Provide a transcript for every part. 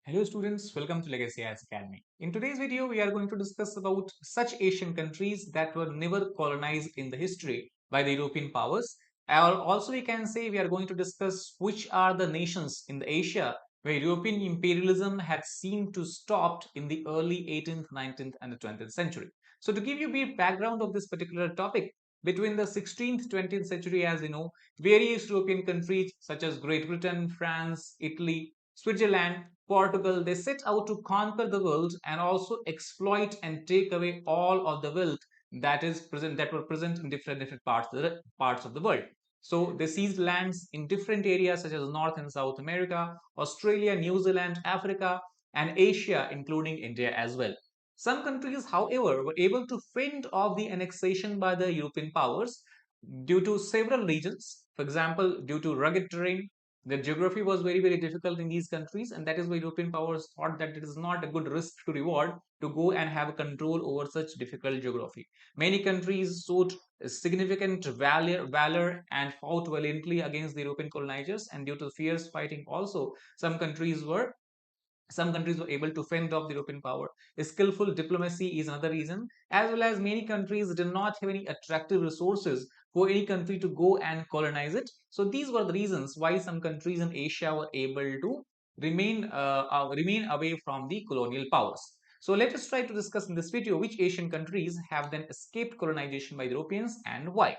Hello students, welcome to Legacy IAS Academy. In today's video, we are going to discuss about such Asian countries that were never colonized in the history by the European powers. Or also we can say we are going to discuss which are the nations in the Asia where European imperialism had seemed to stop in the early 18th, 19th and the 20th century. So to give you a brief background of this particular topic, between the 16th, 20th century, as you know, various European countries such as Great Britain, France, Italy, Switzerland, Portugal, they set out to conquer the world and also exploit and take away all of the wealth that were present in different parts of the world. So they seized lands in different areas such as North and South America, Australia, New Zealand, Africa, and Asia, including India as well. Some countries, however, were able to fend off the annexation by the European powers due to several reasons. For example, due to rugged terrain, the geography was very difficult in these countries, and that is why European powers thought that it is not a good risk to reward to go and have control over such difficult geography. Many countries showed significant valor and fought valiantly against the European colonizers, and due to fierce fighting also some countries were able to fend off the European power. Skillful diplomacy is another reason, as well as many countries did not have any attractive resources for any country to go and colonize it. So these were the reasons why some countries in Asia were able to remain away from the colonial powers. So let us try to discuss in this video which Asian countries have then escaped colonization by the Europeans and why.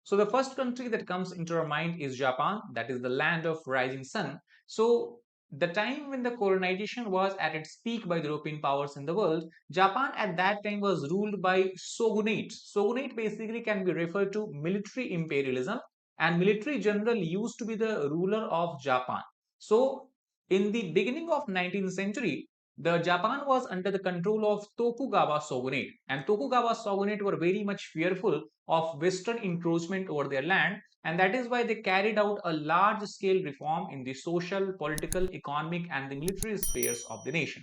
So the first country that comes into our mind is Japan, that is the land of rising sun. So the time when the colonization was at its peak by the European powers in the world, Japan at that time was ruled by shogunate. Shogunate basically can be referred to military imperialism, and military general used to be the ruler of Japan. So in the beginning of 19th century, the Japan was under the control of Tokugawa shogunate, and Tokugawa shogunate were very much fearful of Western encroachment over their land, and that is why they carried out a large scale reform in the social, political, economic, and the military spheres of the nation.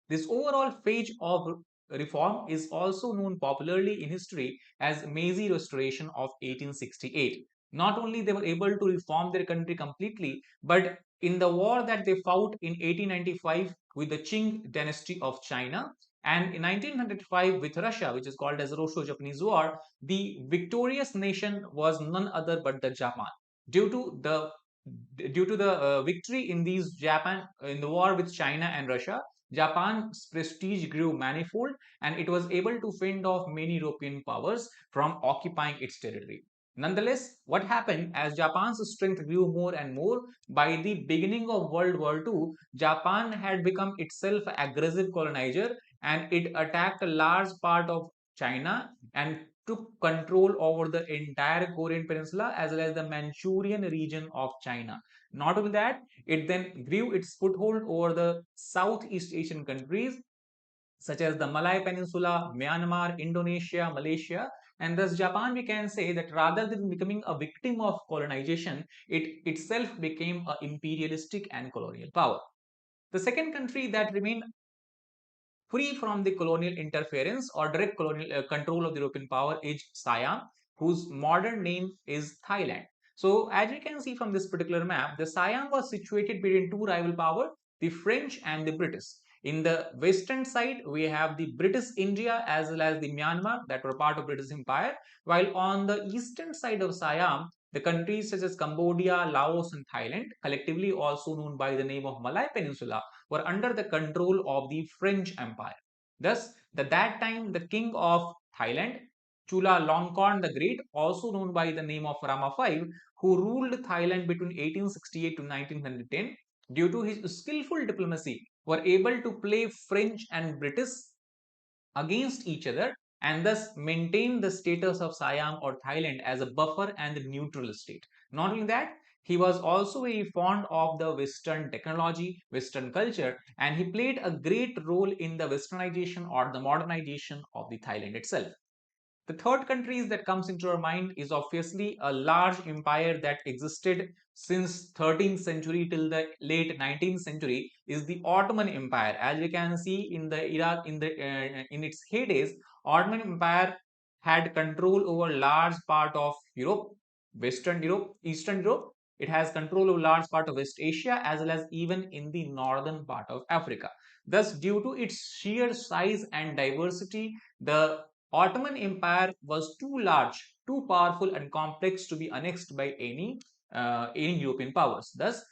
This overall phase of reform is also known popularly in history as Meiji Restoration of 1868. Not only they were able to reform their country completely, but in the war that they fought in 1895 with the Qing dynasty of China and in 1905 with Russia, which is called as the Russo-Japanese War, the victorious nation was none other but the Japan. Due to the victory in these Japan in the war with China and Russia, Japan's prestige grew manifold and it was able to fend off many European powers from occupying its territory. Nonetheless, what happened as Japan's strength grew more and more, by the beginning of World War II, Japan had become itself an aggressive colonizer and it attacked a large part of China and took control over the entire Korean peninsula as well as the Manchurian region of China. Not only that, it then grew its foothold over the Southeast Asian countries such as the Malay Peninsula, Myanmar, Indonesia, Malaysia, and thus Japan, we can say that rather than becoming a victim of colonization, it itself became an imperialistic and colonial power. The second country that remained free from the colonial interference or direct colonial control of the European power is Siam, whose modern name is Thailand. So, as you can see from this particular map, the Siam was situated between two rival powers, the French and the British. In the western side, we have the British India as well as the Myanmar that were part of British Empire, while on the eastern side of Siam, the countries such as Cambodia, Laos, and Thailand, collectively also known by the name of Malay Peninsula, were under the control of the French Empire. Thus, at that time, the king of Thailand, Chulalongkorn the Great, also known by the name of Rama V, who ruled Thailand between 1868 to 1910, due to his skillful diplomacy, were able to play French and British against each other and thus maintain the status of Siam or Thailand as a buffer and neutral state. Not only that, he was also very fond of the Western technology, Western culture, and he played a great role in the westernization or the modernization of the Thailand itself. The third country that comes into our mind is obviously a large empire that existed since 13th century till the late 19th century is the Ottoman Empire. As we can see in the era in its heydays, Ottoman Empire had control over large part of Europe, Western Europe, Eastern Europe, It has control of large part of West Asia as well as even in the northern part of Africa. Thus, due to its sheer size and diversity, the Ottoman Empire was too large, too powerful and complex to be annexed by any European powers. Thus,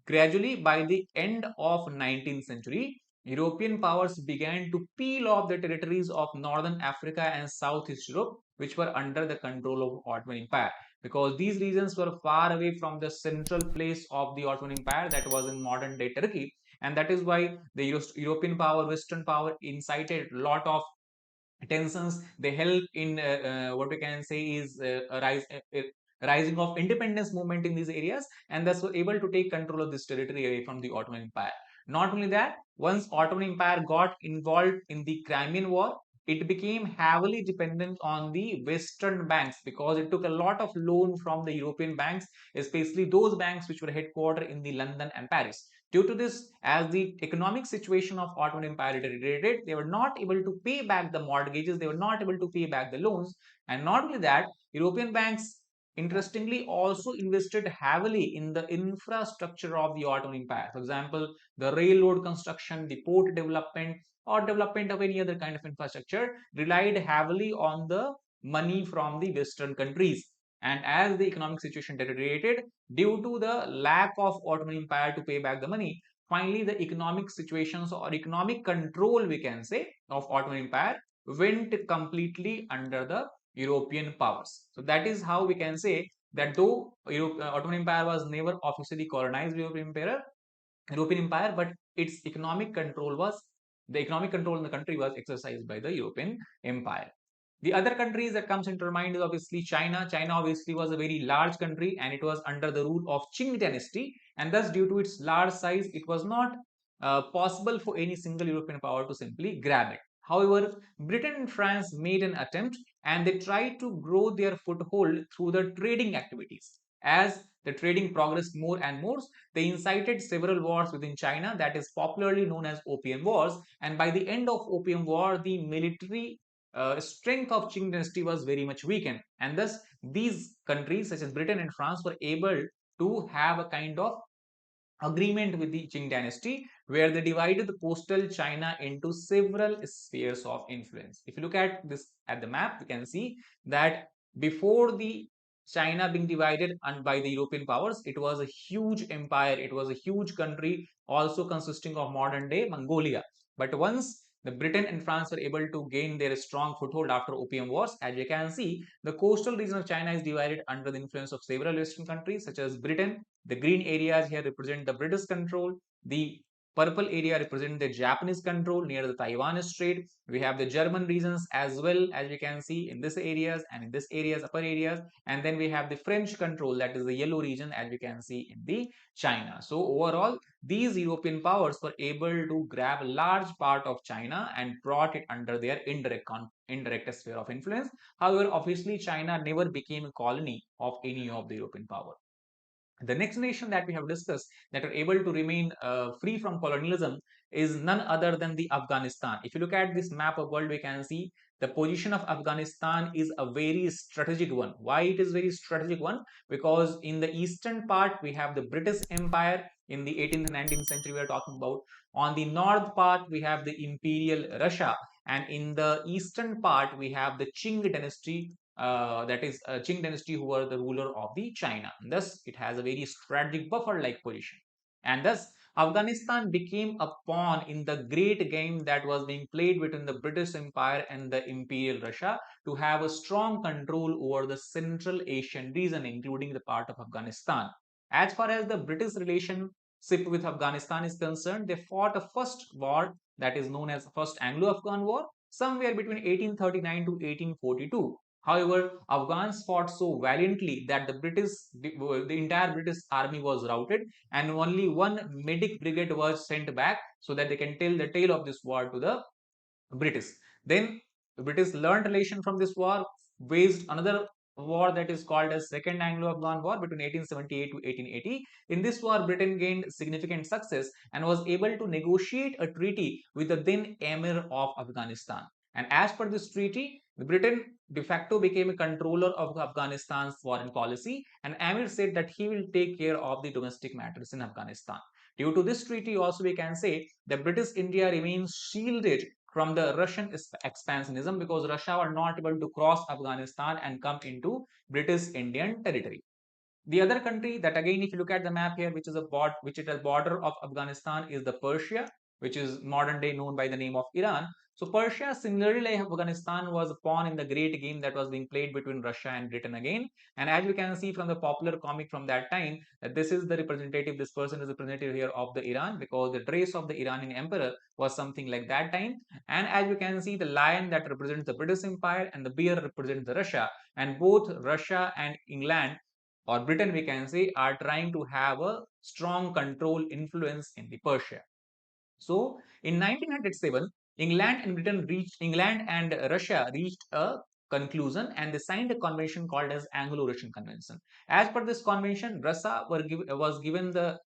gradually, by the end of 19th century, European powers began to peel off the territories of northern Africa and southeast Europe, which were under the control of Ottoman Empire, because these regions were far away from the central place of the Ottoman Empire that was in modern day Turkey, and that is why the European power, Western power, incited a lot of tensions. They help in what we can say is rising of independence movement in these areas, and thus were able to take control of this territory away from the Ottoman Empire. Not only that, once Ottoman Empire got involved in the Crimean War, it became heavily dependent on the Western banks because it took a lot of loan from the European banks, especially those banks which were headquartered in the London and Paris. Due to this, as the economic situation of Ottoman Empire deteriorated, they were not able to pay back the mortgages, they were not able to pay back the loans, and not only that, European banks interestingly also invested heavily in the infrastructure of the Ottoman Empire. For example, the railroad construction, the port development, or development of any other kind of infrastructure relied heavily on the money from the Western countries. And as the economic situation deteriorated, due to the lack of Ottoman Empire to pay back the money, finally the economic situations or economic control, we can say, of Ottoman Empire went completely under the European powers. So that is how we can say that though Ottoman Empire was never officially colonized European Empire, but its economic control in the country was exercised by the European Empire. The other countries that comes into our mind is obviously China. China obviously was a very large country and it was under the rule of Qing dynasty, and thus due to its large size, it was not possible for any single European power to simply grab it. However, Britain and France made an attempt and they tried to grow their foothold through the trading activities. As the trading progressed more and more, they incited several wars within China that is popularly known as Opium Wars, and by the end of Opium War, the military strength of Qing dynasty was very much weakened, and thus these countries such as Britain and France were able to have a kind of agreement with the Qing dynasty where they divided the coastal China into several spheres of influence. If you look at this at the map, you can see that before the China being divided and by the European powers, it was a huge empire, it was a huge country, also consisting of modern day Mongolia. But once the Britain and France were able to gain their strong foothold after Opium Wars, as you can see, the coastal region of China is divided under the influence of several Western countries such as Britain. The green areas here represent the British control. The purple area represent the Japanese control near the Taiwan Strait. We have the German regions as well, as you can see in this areas and in this areas, upper areas. And then we have the French control, that is the yellow region, as we can see in the China. So overall, these European powers were able to grab a large part of China and brought it under their indirect sphere of influence. However, obviously, China never became a colony of any of the European power. The next nation that we have discussed that are able to remain free from colonialism is none other than the Afghanistan. If you look at this map of world, we can see the position of Afghanistan is a very strategic one. Why it is very strategic one? Because in the eastern part we have the British Empire in the 18th and 19th century we are talking about. On the north part we have the Imperial Russia, and in the eastern part we have the Qing dynasty, that is Qing dynasty, who were the ruler of the China. And thus, it has a very strategic buffer-like position. And thus, Afghanistan became a pawn in the great game that was being played between the British Empire and the Imperial Russia to have a strong control over the Central Asian region, including the part of Afghanistan. As far as the British relationship with Afghanistan is concerned, they fought a first war that is known as First Anglo-Afghan War somewhere between 1839 to 1842. However, Afghans fought so valiantly that the entire British army was routed, and only one medic brigade was sent back so that they can tell the tale of this war to the British. Then the British learned relation from this war, waged another war that is called as Second Anglo-Afghan War between 1878 to 1880. In this war, Britain gained significant success and was able to negotiate a treaty with the then Emir of Afghanistan. And as per this treaty, Britain de facto became a controller of Afghanistan's foreign policy, and Amir said that he will take care of the domestic matters in Afghanistan. Due to this treaty, also we can say that British India remains shielded from the Russian expansionism because Russia were not able to cross Afghanistan and come into British Indian territory. The other country that again, if you look at the map here, which is a border of Afghanistan, is the Persia, which is modern day known by the name of Iran. So Persia, similarly like Afghanistan, was a pawn in the great game that was being played between Russia and Britain again. And as you can see from the popular comic from that time, that this is the representative, this person is representative here of the Iran, because the dress of the Iranian emperor was something like that time. And as you can see, the lion that represents the British Empire and the bear represents the Russia. And both Russia and England, or Britain we can say, are trying to have a strong control influence in the Persia. So in 1907, England and Russia reached a conclusion and they signed a convention called as Anglo-Russian Convention. As per this convention, Russia was given the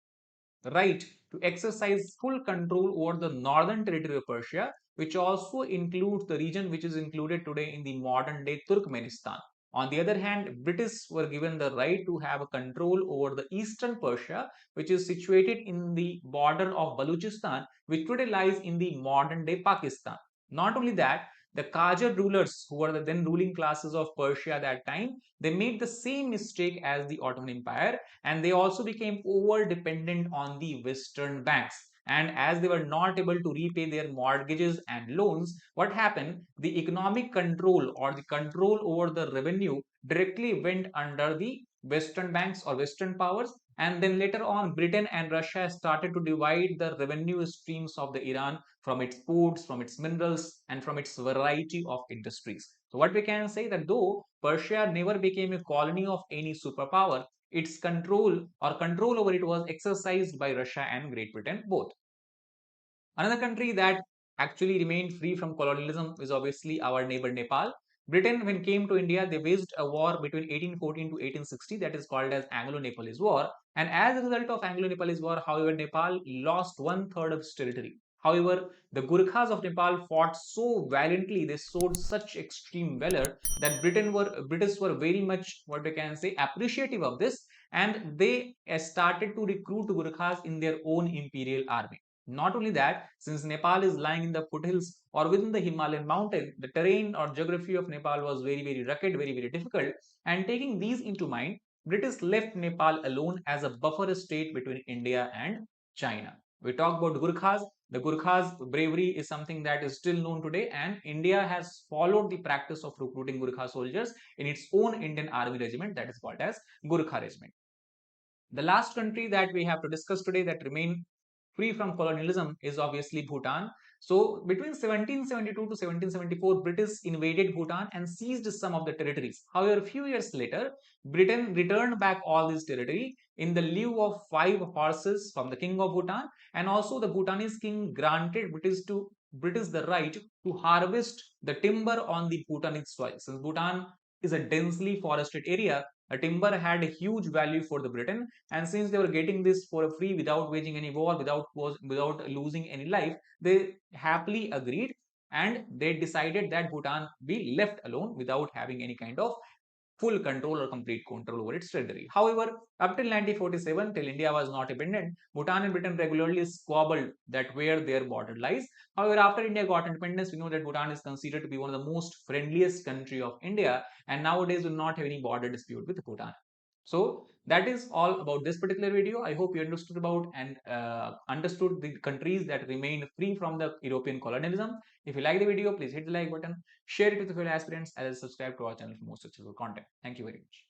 right to exercise full control over the northern territory of Persia, which also includes the region which is included today in the modern day Turkmenistan. On the other hand, British were given the right to have a control over the eastern Persia, which is situated in the border of Balochistan, which today lies in the modern day Pakistan. Not only that, the Qajar rulers, who were the then ruling classes of Persia at that time, they made the same mistake as the Ottoman Empire, and they also became over dependent on the western banks. And as they were not able to repay their mortgages and loans, what happened? The economic control or the control over the revenue directly went under the western banks or western powers. And then later on, Britain and Russia started to divide the revenue streams of the Iran from its ports, from its minerals, and from its variety of industries. So what we can say, that though Persia never became a colony of any superpower, its control over it was exercised by Russia and Great Britain both. Another country that actually remained free from colonialism is obviously our neighbor Nepal. Britain, when came to India, they waged a war between 1814 to 1860 that is called as Anglo-Nepalese War. And as a result of Anglo-Nepalese War, however, Nepal lost one-third of its territory. However, the Gurkhas of Nepal fought so valiantly, they showed such extreme valor that British were very much, what we can say, appreciative of this, and they started to recruit Gurkhas in their own imperial army. Not only that, since Nepal is lying in the foothills or within the Himalayan mountain, the terrain or geography of Nepal was very, very rugged, very, very difficult. And taking these into mind, British left Nepal alone as a buffer state between India and China. We talk about Gurkhas. The Gurkhas' bravery is something that is still known today, and India has followed the practice of recruiting Gurkha soldiers in its own Indian Army regiment that is called as Gurkha Regiment. The last country that we have to discuss today that remain free from colonialism is obviously Bhutan. So between 1772 to 1774, British invaded Bhutan and seized some of the territories. However, a few years later, Britain returned back all this territory in the lieu of 5 horses from the king of Bhutan, and also the Bhutanese king granted British the right to harvest the timber on the Bhutanese soil. Since Bhutan is a densely forested area, a timber had a huge value for the Britain, and since they were getting this for free without waging any war, without losing any life, they happily agreed, and they decided that Bhutan be left alone without having any kind of full control or complete control over its territory. However, up till 1947, till India was not independent, Bhutan and Britain regularly squabbled that where their border lies. However, after India got independence, we know that Bhutan is considered to be one of the most friendliest country of India, and nowadays do not have any border dispute with Bhutan. So that is all about this particular video. I hope you understood about and understood the countries that remained free from the European colonialism. If you like the video, please hit the like button, share it with your fellow aspirants, and subscribe to our channel for more such content. Thank you very much.